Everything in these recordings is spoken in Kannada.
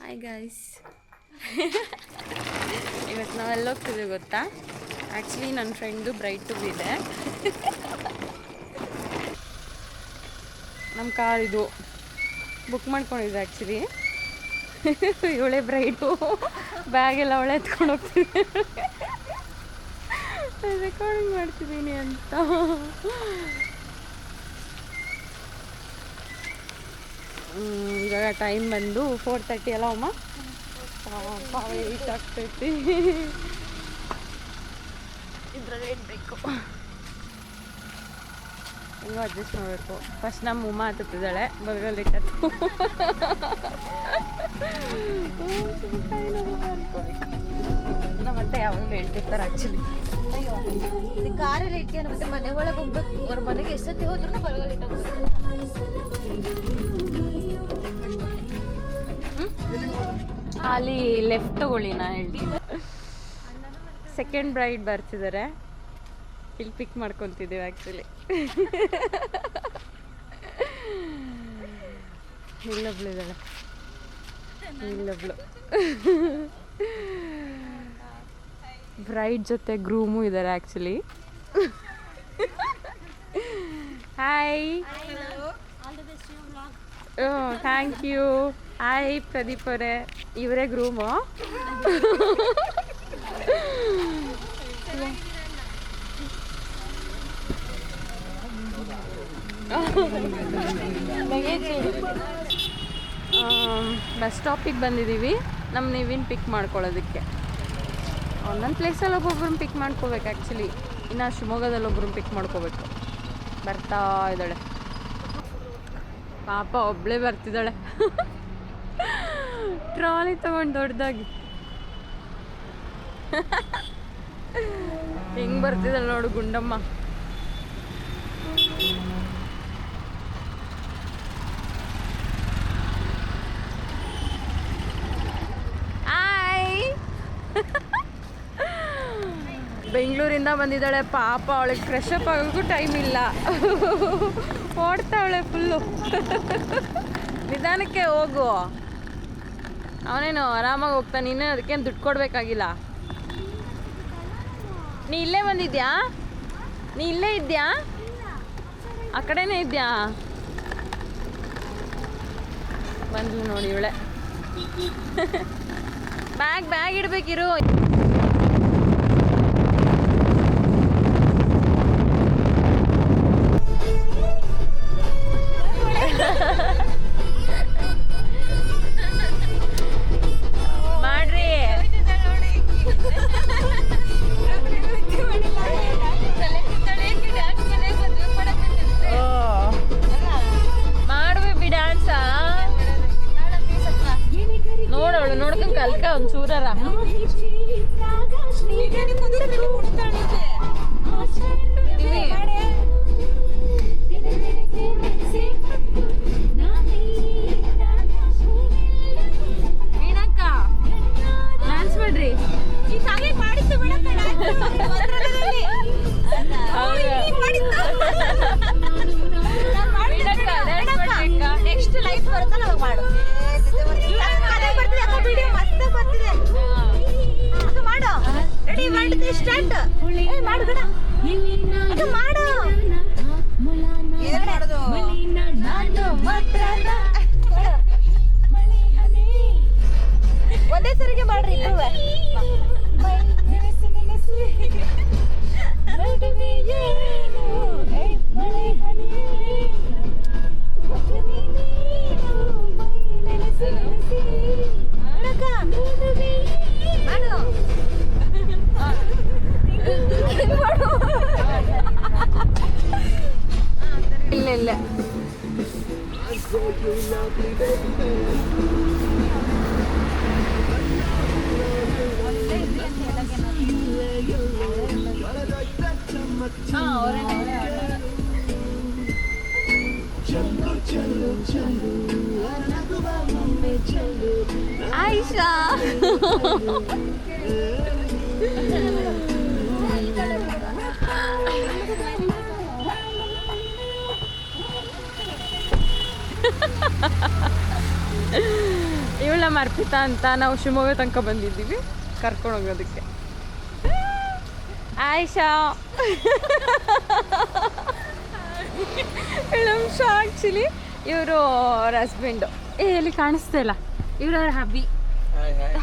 Hi guys. ಇವತ್ತು ನಾವೆಲ್ಲ ಹೋಗ್ತಿದ್ದೀವಿ ಗೊತ್ತಾ? ಆ್ಯಕ್ಚುಲಿ ನನ್ನ ಫ್ರೆಂಡು ಬ್ರೈಡ್ ಟು ಬಿ ಇದೆ. ನಮ್ಮ ಕಾರ್ ಇದು ಬುಕ್ ಮಾಡ್ಕೊಂಡಿದ್ದೆ ಆ್ಯಕ್ಚುಲಿ. ಇವಳೇ ಬ್ರೈಡು, ಬ್ಯಾಗೆಲ್ಲ ಅವಳೆ ಎತ್ಕೊಂಡು ಹೋಗ್ತಿದ್ದೆ, ರೆಕಾರ್ಡಿಂಗ್ ಮಾಡ್ತಿದ್ದೀನಿ ಅಂತ. ಇವಾಗ ಟೈಮ್ ಬಂದು 4:30 ಅಲ್ಲ ಅಮ್ಮ? ಲೇಟ್ ಆಗ್ತೈತಿ. ಇದ್ರಲ್ಲಿ ಏನು ಬೇಕು ಹೆಂಗೋ ಅಡ್ಜಸ್ಟ್ ಮಾಡಬೇಕು. ಫಸ್ಟ್ ನಮ್ಮ ಉಮ್ಮ ಹತ್ತಿದ್ದಾಳೆ, ಬಲಗಲ್ಲಿ ಇಟ್ಟತ್ತು. ನಮ್ಮತ್ತೆ ಯಾವಾಗಲೂ ಹೇಳ್ತಿರ್ತಾರೆ ಆ್ಯಕ್ಚುಲಿ. ಕಾರಲ್ಲಿ ಇಟ್ಟಿ ಮತ್ತೆ ಮನೆ ಒಳಗೆ ಹೋಗ್ಬೇಕು. ಅವ್ರ ಮನೆಗೆ ಎಷ್ಟೊತ್ತಿ ಹೋದ್ರು ಬಲಗಲ್ಲಿ ಇಟ್ಟ. ಅಲ್ಲಿ ಲೆಫ್ಟ್ ತಗೊಳ್ಳಿ, ನಾ ಹೇಳ್ತೀನಿ. ಸೆಕೆಂಡ್ ಬ್ರೈಡ್ ಬರ್ತಿದ್ದಾರೆ, ಇಲ್ಲಿ ಪಿಕ್ ಮಾಡ್ಕೊತಿದ್ದೀವಿ ಆ್ಯಕ್ಚುಲಿ. ಇಲ್ಲೊಬ್ಳು ಇದ್ದಾಳೆ, ಇಲ್ಲೊಬ್ಳು ಬ್ರೈಡ್ ಜೊತೆ ಗ್ರೂಮು ಇದ್ದಾರೆ actually. Hi, thank you. Hi Pradeep ಅವರೇ, ಇವರೇ ಗ್ರೂಮು. ಬಸ್ ಸ್ಟಾಪಿಗೆ ಬಂದಿದ್ದೀವಿ ನಮ್ಮ ನೀವಿನ ಪಿಕ್ ಮಾಡ್ಕೊಳ್ಳೋದಕ್ಕೆ. ಒಂದೊಂದು ಪ್ಲೇಸಲ್ಲಿ ಒಬ್ಬೊಬ್ರನ್ನ ಪಿಕ್ ಮಾಡ್ಕೋಬೇಕು ಆ್ಯಕ್ಚುಲಿ. ಇನ್ನು ಶಿವಮೊಗ್ಗದಲ್ಲಿ ಒಬ್ಬರನ್ನ ಪಿಕ್ ಮಾಡ್ಕೋಬೇಕು. ಬರ್ತಾ ಇದ್ದಾಳೆ ಪಾಪ, ಒಬ್ಬಳೇ ಬರ್ತಿದ್ದಾಳೆ ಟ್ರಾಲಿ ತಗೊಂಡು ದೊಡ್ಡದಾಗಿ. ಹೆಂಗೆ ಬರ್ತಿದ್ದಾಳೆ ನೋಡು ಗುಂಡಮ್ಮ. ಹಾಯ್, ಬೆಂಗಳೂರಿಂದ ಬಂದಿದ್ದಾಳೆ ಪಾಪ, ಅವಳಿಗೆ ಫ್ರೆಶ್ ಅಪ್ ಆಗೋಕ್ಕೂ ಟೈಮ್ ಇಲ್ಲ. ಓಡ್ತಾವಳೆ ಫುಲ್ಲು. ನಿಧಾನಕ್ಕೆ ಹೋಗು, ಅವನೇನು ಆರಾಮಾಗಿ ಹೋಗ್ತಾನೆ, ನೀನು ಅದಕ್ಕೇನು ದುಡ್ಡು ಕೊಡಬೇಕಾಗಿಲ್ಲ. ನೀ ಇಲ್ಲೇ ಬಂದಿದ್ಯಾ? ನೀ ಇಲ್ಲೇ ಇದ್ಯಾ? ಆ ಕಡೆನೇ ಇದ್ಯಾ? ಬಂದ್ಲು ನೋಡಿ ಇವಳೆ. ಬ್ಯಾಗ್ ಇಡ್ಬೇಕಿರು. ಮಾಡ್ರಿ, ಮಾಡ್ಬೇಬಿ ಡ್ಯಾನ್ಸ. ನೋಡವಳು ನೋಡ್ಕೊಂಡ್ ಕಲ್ಕ ಒಂಚೂರರ. ಏನಕ್ಕ ಡ್ಯಾನ್ಸ್ ಮಾಡ್ರಿ. ನೆಕ್ಸ್ಟ್ ಲೈಫ್ ಬರುತ್ತಲ್ಲ ಅವಾಗ ಮಾಡು. ಮಾಡು, ರೆಡಿ, 1 2 ಸ್ಟಾರ್ಟ್. ಮಾಡು ಗಡ, ಮಾಡು. ಏನ್ ಮಾಡೋದು? ಒಂದೇ ಸರಿಗೆ ಮಾಡ್ರಿ ಇಬ್ಬರು. ಇಲ್ಲ ಇಲ್ಲ, ಆಯಿಷಾ ಇವಳು ಮೇಡಮ್ ಅರ್ಪಿತಾ ಅಂತ, ನಾವು ಶಿವಮೊಗ್ಗ ತನಕ ಬಂದಿದ್ದೀವಿ ಕರ್ಕೊಂಡು ಹೋಗೋದಕ್ಕೆ. ಆಯ್ಷಾ ಮೇಡಮ್ ಶೋ ಆ್ಯಕ್ಚುಲಿ ಇವರು ಅವ್ರ ಹಸ್ಬೆಂಡು. ಎಲ್ಲಿ ಕಾಣಿಸ್ತಾ ಇಲ್ಲ, ಇವರು ಅವ್ರ ಹಬ್ಬಿ.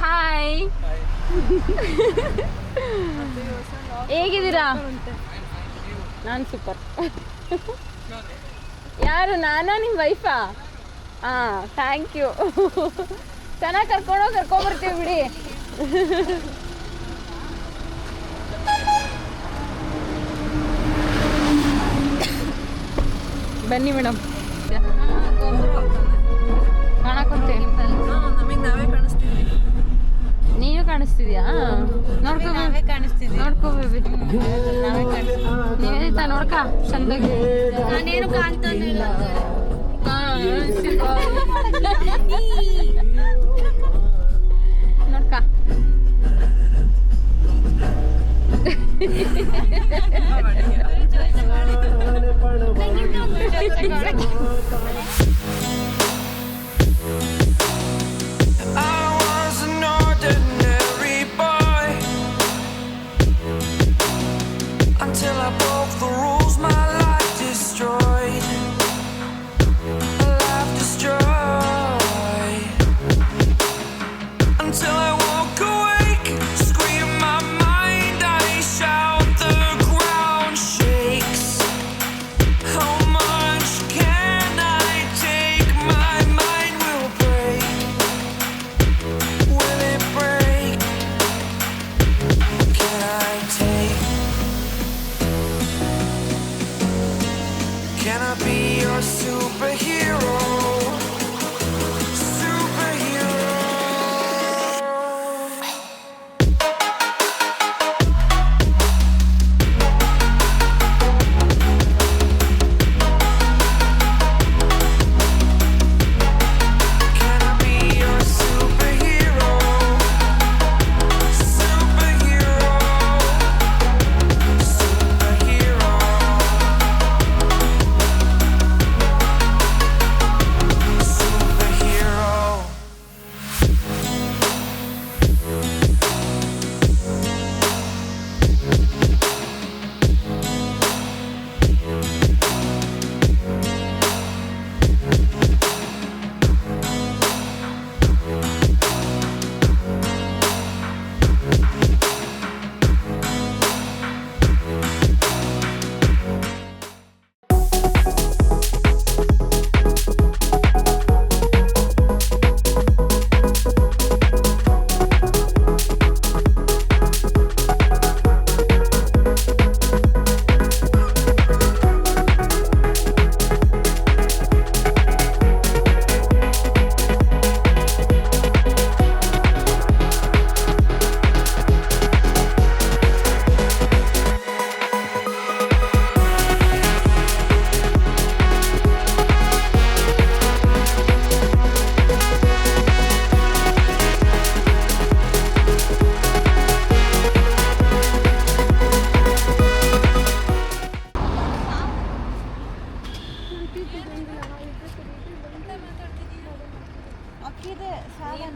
ಹಾಯ್ ಹೇಗಿದ್ದೀರಾ? ನಾನು ಸೂಪರ್. ಯಾರು, ನಾನಾ ನಿಮ್ಮ ವೈಫಾ? ಹಾಂ, ಥ್ಯಾಂಕ್ ಯು. ಚೆನ್ನಾಗಿ ಕರ್ಕೊಂಬರ್ತೀವಿ ಬಿಡಿ. ಬನ್ನಿ ಮೇಡಮ್, ಕಾಣಕೊಂತೆ. ನೀನು ಕಾಣಿಸ್ತಿದ್ಯಾ? ನೋಡ್ಕೋ ಬೇಬಿ, ನೀವೇನಿತ್ತ ನೋಡ್ಕ ಚಂದಾಗಿ. ನಾನೇನು ಕಾಣ್ತಾನೆ ಇಲ್ಲ. ನೋಡ್ಕ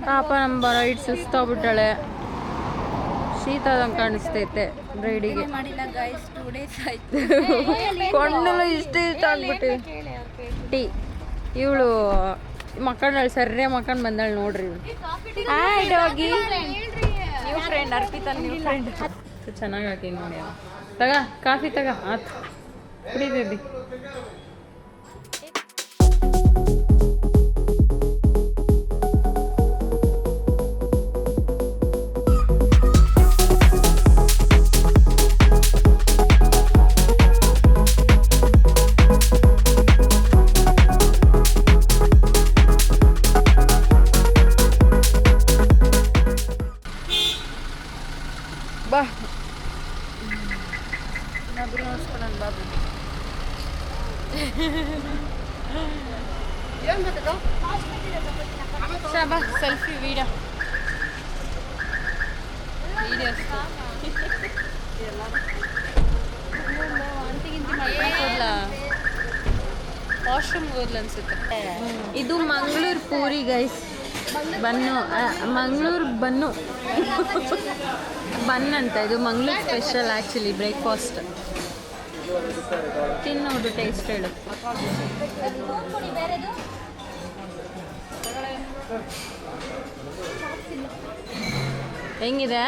ಪಾಪ ನಮ್ಮ ಬರೋ ಇಟ್ಟು ಸುಸ್ತಾಗ್ಬಿಟ್ಟಾಳೆ. ಶೀತ ಆದಂಗೆ ಕಾಣಿಸ್ತೈತೆ ಬ್ರೈಡಿಗೆ. ಕೊಂಡಲು ಇಷ್ಟ ಆಗ್ಬಿಟ್ಟು ಟೀ. ಇವಳು ಮಕ್ಕಳಲ್ಲಿ ಸರ್ರೆ ಮಕ್ಕಳು ಬಂದಾಳೆ ನೋಡ್ರಿ. ಇವಳು hi doggy, new friend Arpita, new friend. ಚೆನ್ನಾಗಿ ಹಾಕಿ ನೋಡಿ. ತಗ ಕಾಫಿ ತಗ, ಆತು ಕುಡಿ ಬೇಬಿ. ಬಾ ಬಾಬು. ಬಾ ಸೆಲ್ಫಿ ವಿಡಿಯೋ ವಾಶ್ರೂಮ್ ಹೋದ್ಲ ಅನ್ಸುತ್ತೆ. ಇದು Mangalore puri guys. Bun Mangalore bun bun ಅಂತ ಇದು ಮಂಗಳೂರು ಸ್ಪೆಷಲ್ ಆ್ಯಕ್ಚುಲಿ ಬ್ರೇಕ್ಫಾಸ್ಟ್. ತಿನ್ನೋದು ಟೇಸ್ಟ್ ಹೇಳು. ಹೆಂಗಿದೆ?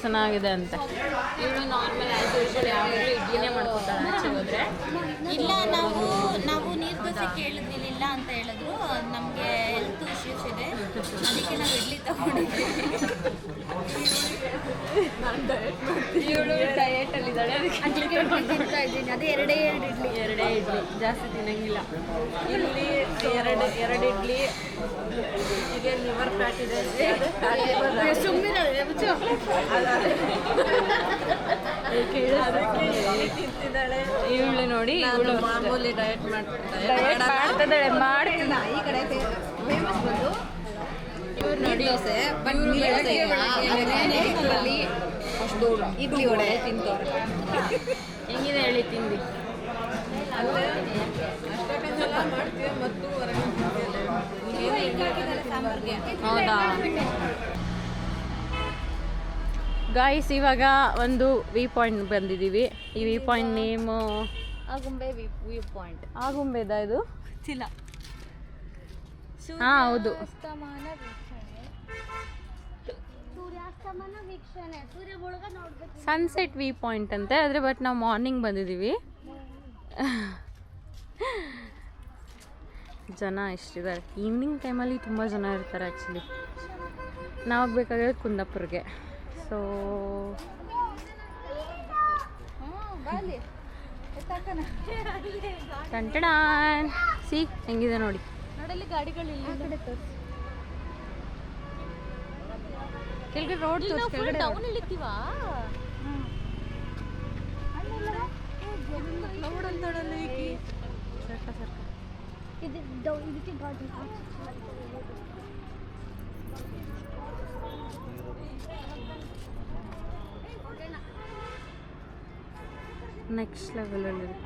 ಚೆನ್ನಾಗಿದೆ ಅಂತ. ಇವಳು ನಾರ್ಮಲ್ ಆ್ಯಸ್ ಯೂಶುವಲ್ ಯಾವಾಗಲೂ ಇಡ್ಲಿನೇ ಮಾಡ್ಕೊತಾಳೆ ಆಚೆ ಹೋದರೆ. ಇಲ್ಲ, ನಾವು ನೀರು ದೋಸೆ ಕೇಳಿದ್ವಿ, ಇಲ್ಲ ಅಂತ ಹೇಳಿದ್ರು. ನಮಗೆ ಹೆಲ್ತ್ ಇಶ್ಯೂಸ್ ಇದೆ, ಅದಕ್ಕೆ ನಾವು ಇಡ್ಲಿ ತಗೊಂಡಿದ್ವಿ. ಇವಳು ಡಯಟಲ್ಲಿದ್ದಾಳೆ, ಅದಕ್ಕೆ ತಿಂತಾ ಇದ್ದೀನಿ. ಅದು ಎರಡೇ ಇಡ್ಲಿ ಜಾಸ್ತಿ ತಿನ್ನಂಗಿಲ್ಲ. ಇಲ್ಲಿ ಎರಡು ಇಡ್ಲಿ ಇದೆ. ಲಿವರ್ ಫ್ಯಾಟ್ ಇದೆ. ಇವಳು ನೋಡಿ, ಇವಳು ಮಾಮೂಲಿ ಡಯಟ್ ಮಾಡ್ತಿದ್ದಾಳೆ. ಈ ಕಡೆ ಫೇಮಸ್ ಬಂದು ಇವ್ರು ನೋಡಿ ದೋಸೆ, ಅಷ್ಟು ಇಡ್ಲಿ ವಡೆ ತಿಂತವ್ರೆ. ಹೆಂಗಿದೆ ಹೇಳಿ ತಿಂದು? ಹೌದಾ ಗಾಯ್ಸ್, ಇವಾಗ ಒಂದು ವ್ಯೂ ಪಾಯಿಂಟ್ ಬಂದಿದ್ದೀವಿ. ಈ view point name Agumbe view point. ಆಗುಂಬೆದಾ ಇದು? ಗೊತ್ತಿಲ್ಲ. ಹಾಂ ಹೌದು. ಸೂರ್ಯಾಸ್ತಮಾನ ವೀಕ್ಷಣೆ, ಸೂರ್ಯ ಮುಳುಗ ನೋಡ್ಬೇಕು. ಸನ್ಸೆಟ್ ವ್ಯೂ ಪಾಯಿಂಟ್ ಅಂತೆ, ಆದರೆ ಬಟ್ ನಾವು ಮಾರ್ನಿಂಗ್ ಬಂದಿದ್ದೀವಿ. ಜನ ಎಷ್ಟಿದ್ದಾರೆ ಈವ್ನಿಂಗ್ ಟೈಮಲ್ಲಿ, ತುಂಬ ಜನ ಇರ್ತಾರೆ ಆ್ಯಕ್ಚುಲಿ. ನಾವು ಬೇಕಾಗಿರೋದು ಕುಂದಾಪುರ್ಗೆ. ಸೊ ಟಂಟಣ ಸಿ ಹೆಂಗಿದೆ ನೋಡಿ. ನೋಡಲ್ಲಿ ಗಾಡಿಗಳಿಲ್ಲ. ಕೆಳಗಡೆ ರೋಡ್ ಟೌನ್ ಇಲ್ಲಿತ್ತೀವಾ? ಇದಕ್ಕೆ ಗಾಡಿ ನೆಕ್ಸ್ಟ್ ಲೆವೆಲಲ್ಲಿದೆ.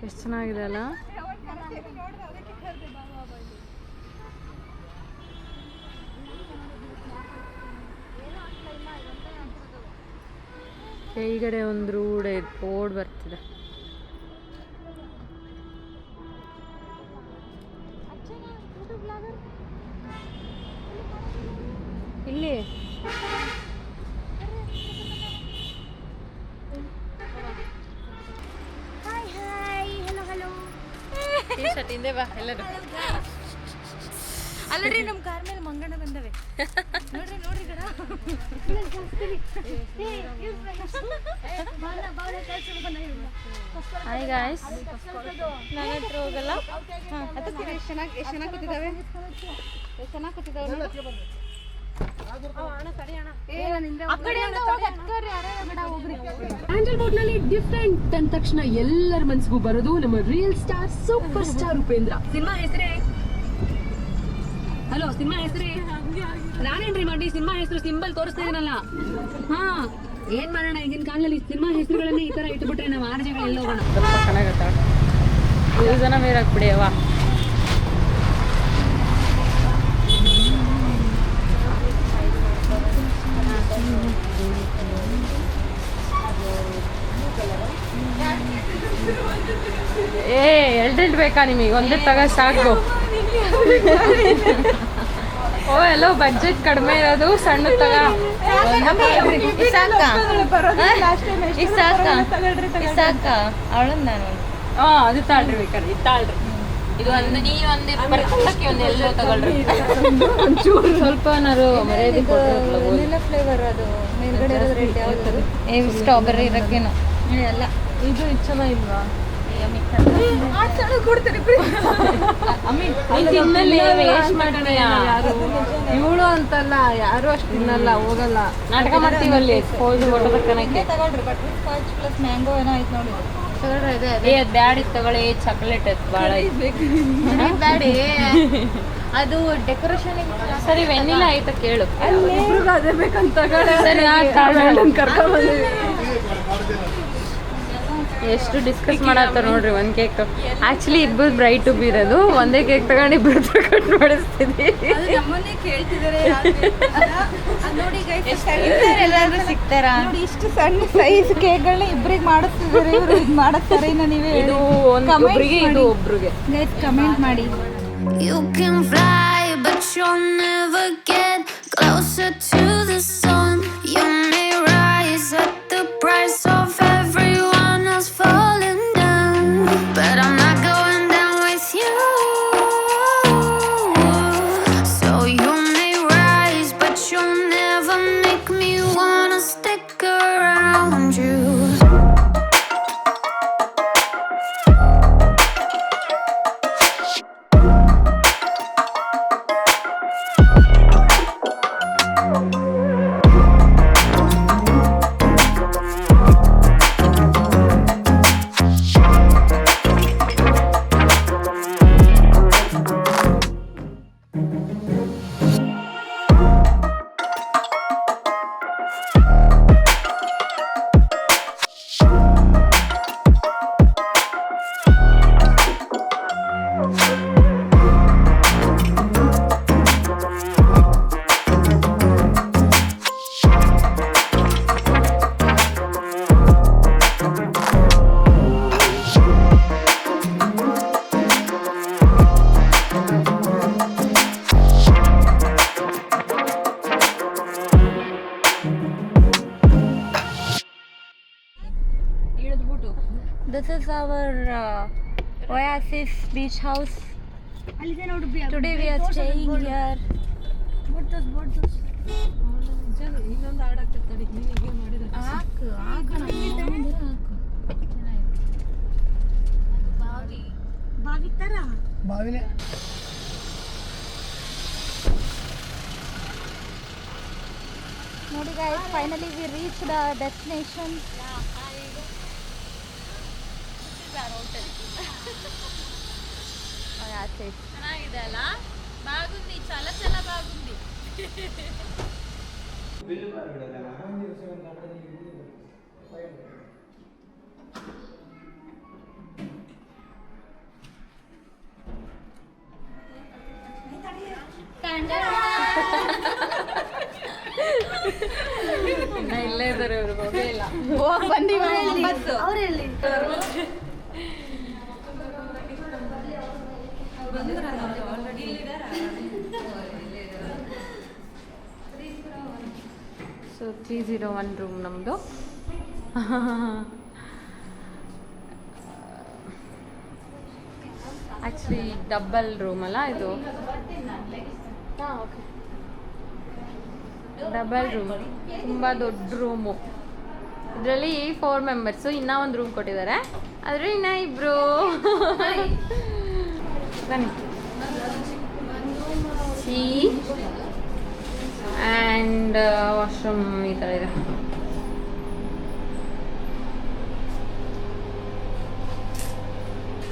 ಎಷ್ಟು ಚೆನ್ನಾಗಿದೆ ಅಲ್ಲ. ಕೆಳಗಡೆ ಒಂದು ರೋಡ್ ಬರ್ತಿದೆ. ಇಲ್ಲಿ ಟೀ-ಶರ್ಟ್ ಹಿಂದೆ ಬಾ ಎಲ್ಲರೂ. ಅಲ್ಲರಿ ನಮ್ಮ ಕಾರ್ ಮೇಲೆ ಮಂಗಣ್ಣ ಬಂದವೆ. ನೋಡ್ರಿ ಗಡ. ಹಾಯ್ ಗಾಯ್ಸ್, ನನ್ನ ಹತ್ರ ಹೋಗಲ್ಲ. ಎಷ್ಟು ಚೆನ್ನಾಗಿ ಕೂತಿದ್ದಾವೆ. ಸ್ಯಾಂಡಲ್ವುಡ್ ನಲ್ಲಿ ಡಿಫ್ರೆಂಟ್ ಅಂದ ತಕ್ಷಣ ಎಲ್ಲರ ಮನಸ್ಸಿಗೂ ಬರೋದು ನಮ್ಮ real star super star Upendra. Cinema ಹೆಸರೇ ಹಲೋ, ಸಿನಿಮಾ ಹೆಸರೇ ನಾನೇನ್ರಿ ಮಾಡಿ ಸಿನಿಮಾ ಹೆಸರು ಸಿಂಬಲ್ ತೋರಿಸ್ತಾ ಇದೀನಲ್ಲ. ಹಾ, ಏನ್ ಮಾಡೋಣ, ಈಗಿನ ಕಾಲದಲ್ಲಿ ಸಿನಿಮಾ ಹೆಸರುಗಳನ್ನೇ ಈ ತರ ಇಟ್ಬಿಟ್ರೆ ನಾವು ಆರ್ಜೆಗಳೆಲ್ಲ ಹೋಗೋಣ. ಸ್ವಲ್ಪ ಚೆನ್ನಾಗತ್ತ ಜನ ಬೇರೆ ಹಾಕ್ಬಿಡಿ ಅವ. ಎರಡೆರಡು ಬೇಕಾ ನಿಮಗೆ? ಒಂದೇ ತಗ ಸಾಕು. ಓ ಎಲ್ಲೋ ಬಡ್ಜೆಟ್ ಕಡಿಮೆ ಇರೋದು ಸಣ್ಣ ತಗ. ಅವಳನ್ನ ನಾನು ಅದು ತಾಳ್ರಿ ಬೇಕಾದ್ರೆ. ಇದು ತಾಳ್ರಿ, ಇದು ಒಂದು ನೀ ಒಂದು ಬರ್ತಕ್ಕೆ ಒಂದು ಎಲ್ಲೋ ತಗೊಳ್ರಿ. ಒಂಚೂರು ಸ್ವಲ್ಪ ಏನಾರು ಮರ್ಯಾದೆ ಫ್ಲೇವರ್. ಅದು ಮೇಲ್ಗಡೆ ರೇಟ್ ಯಾವುದು? ಸ್ಟ್ರಾಬೆರಿ ಇರಕ್ಕೇನು ಅಲ್ಲ. ಇದು ಚೆನ್ನಾಗಿಲ್ವಾ? ಇವಳು ಅಂತಲ್ಲ, ಯಾರು ಅಷ್ಟು ತಿನ್ನಲ್ಲ, ಹೋಗಲ್ಲ. ನಾಟಕ ಮಾಡ್ತೀವಲ್ಲಿ ತಗೊಳ್ರಿ. ಬಟರ್ ಸ್ಕಾಚ್ ಪ್ಲಸ್ ಮ್ಯಾಂಗೋ ಏನೋ ಐತೆ ನೋಡಿ. ಬ್ಯಾಡಿ ತಗೊಳ್ಳಿ. ಚಾಕ್ಲೇಟ್ ಭಾಳ ಬ್ಯಾಡಿ, ಅದು ಡೆಕೋರೇಷನ್. ಸರಿ, ವೆನಿಲಾ ಆಯ್ತಾ ಕೇಳು. ಅದೇ ಬೇಕಂತ ಸರಿ, ಎಷ್ಟು ಡಿಸ್ಕಸ್ ಮಾಡತ್ತಾರ ನೋಡ್ರಿ ಒಂದು ಕೇಕ್. ಆ್ಯಕ್ಚುಲಿ ಇಬ್ಬರು ಬ್ರೈಟ್ ಟು ಬಿ ಇರೋದು, ಒಂದೇ ಕೇಕ್ ತಗೊಂಡು ಇಬ್ಬರು ಕಟ್ ಮಾಡಿಸ್ತಿದ್ವಿ. ನಮ್ಮನ್ನೇ ಕೇಳ್ತಿದ್ದಾರೆ ನೋಡಿ ಎಲ್ಲಾದ್ರೂ ಸಿಗ್ತಾರಾ ನೋಡಿ. ಇಷ್ಟು ಸಣ್ಣ ಸೈಜ್ ಕೇಕ್ಗಳನ್ನ ಇಬ್ರಿಗೆ ಮಾಡಿಸ್ತಿದ್ದಾರೆ. ಇವರು ಇದು ಮಾಡಿಸ್ತಾರೆ ನೀವೇ. ಇದು ಒಬ್ಬರಿಗೆ, ಇದು ಒಬ್ರಿಗೆ. ಕಮೆಂಟ್ ಮಾಡಿ. You can fly, but you'll never get closer to the sun. You may rise at the price of everyone else falling down, but I'm not going down with you. So you may rise, but you'll never make me wanna stick around you. This is our Oasis beach house. Today we are staying here. ನೋಡಿ guys, finally we reached the destination. ಚೆನ್ನಾಗಿದೆ ಅಲ್ಲ, ಬಾಗುಂದಿ ಚಲ ಚಲ ಬಾಗುಂದಿ. ಇನ್ನ ಇಲ್ಲೇ ಇದ್ದಾರೆ ಇವರು, ಹೋಗೇ ಇಲ್ಲ. ಹೋಗಿ ಬಂದಿವ ಅವರೆಲ್ಲಿ ಸೊ 301 ರೂಮ್ ನಮ್ಮದು. ಆ್ಯಕ್ಚುಲಿ ಡಬಲ್ ರೂಮ್ ಅಲ್ಲ ಇದು. ಓಕೆ, ಡಬಲ್ ರೂಮ್, ತುಂಬ ದೊಡ್ಡ ರೂಮು. ಇದರಲ್ಲಿ 4 ಮೆಂಬರ್ಸು. ಇನ್ನೂ ಒಂದು ರೂಮ್ ಕೊಟ್ಟಿದ್ದಾರೆ, ಆದರೆ ಇನ್ನೂ ಇಬ್ಬರು. ಬನ್ನಿ. ಟೀ ಆ್ಯಂಡ್ ವಾಶ್ರೂಮ್ ಈ ಥರ ಇದೆ.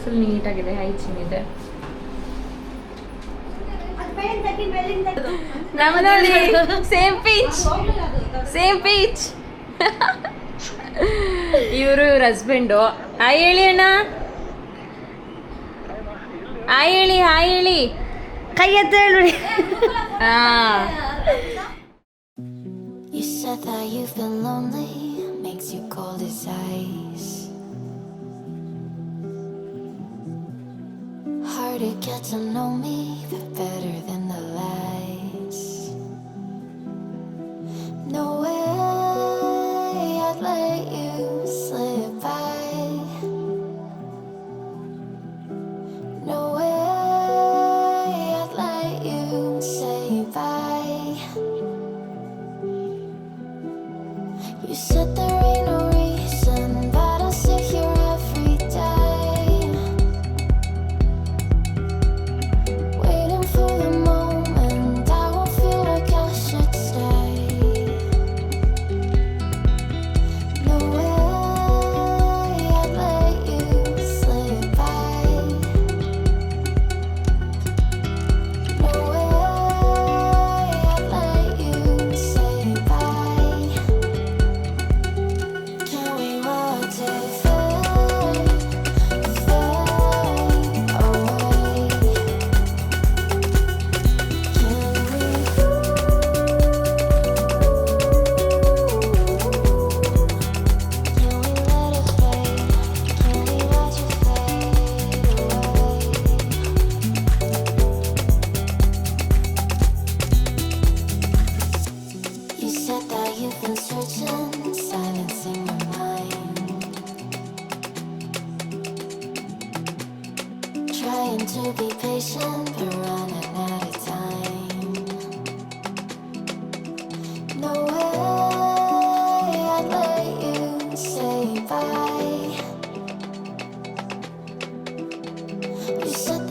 ಫುಲ್ ನೀಟಾಗಿದೆ, ಹೈಜೀನ್ ಇದೆ. ನಮ್ಮದಲ್ಲಿ ಸೇಮ್ ಪೀಚ್, ಸೇಮ್ ಪೀಚ್. ಇವರು ಇವ್ರ ಹಸ್ಬೆಂಡು. ಹಾಯ್ ಹೇಳಿ ಅಣ್ಣ, ಹಾಯ್ ಹೇಳಿ, ಹಾಯ್ ಹೇಳಿ, ಕೈ ಎತ್ತ ಹೇಳಿ. You said that you've been lonely, makes you cold as ice. Hard to get to know me, but better than the lies. No way I'd let you slip by. No way I'd let you say bye. You said there ain't no reason, but I'll sit here every day, waiting for the moment trying to be patient, but running out of time. No way I'd let you say bye. You said